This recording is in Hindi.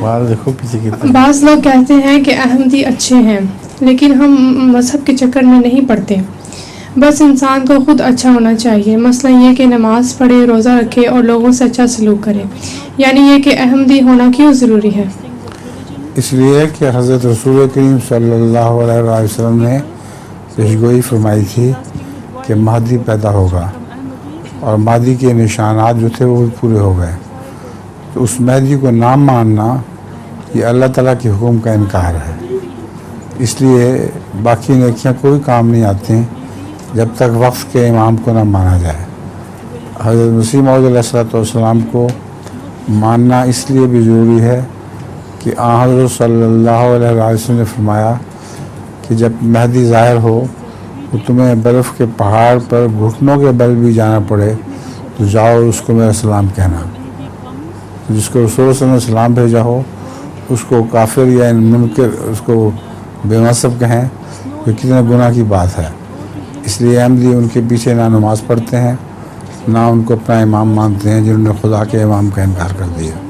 बाल देखो पीछे कितने। बाज़ लोग कहते हैं कि अहमदी अच्छे हैं, लेकिन हम मज़हब के चक्कर में नहीं पड़ते। बस इंसान को खुद अच्छा होना चाहिए। मसला ये कि नमाज़ पढ़े, रोज़ा रखे और लोगों से अच्छा सलूक करे। यानी ये कि अहमदी होना क्यों ज़रूरी है? इसलिए कि हज़रत रसूल करीम सल्लल्लाहु अलैहि वसल्लम ने पेशगोई फरमाई थी कि महदी पैदा होगा, और महदी के निशानात जो थे वो भी पूरे हो गए। तो उस महदी को ना मानना ये अल्लाह ताला के हुक्म का इनकार है। इसलिए बाकी नेकियां कोई काम नहीं आती जब तक वक्त के इमाम को ना माना जाए। हज़रत मसीह मौऊद अलैहिस्सलाम को मानना इसलिए भी ज़रूरी है कि हज़रत सल्लल्लाहु अलैहि वसल्लम ने फरमाया कि जब महदी ज़ाहिर हो तो तुम्हें बर्फ़ के पहाड़ पर घुटनों के बल भी जाना पड़े तो जाओ, उसको मेरा सलाम कहना। तो जिसको रसूल सल्लल्लाहु अलैहि वसल्लम भेजा हो उसको काफिर या मुनकर, उसको बेमसब कहें, तो कितने गुनाह की बात है। इसलिए अहमदी उनके पीछे ना नमाज़ पढ़ते हैं, ना उनको अपना इमाम मानते हैं जिन्होंने खुदा के इमाम का इनकार कर दिया।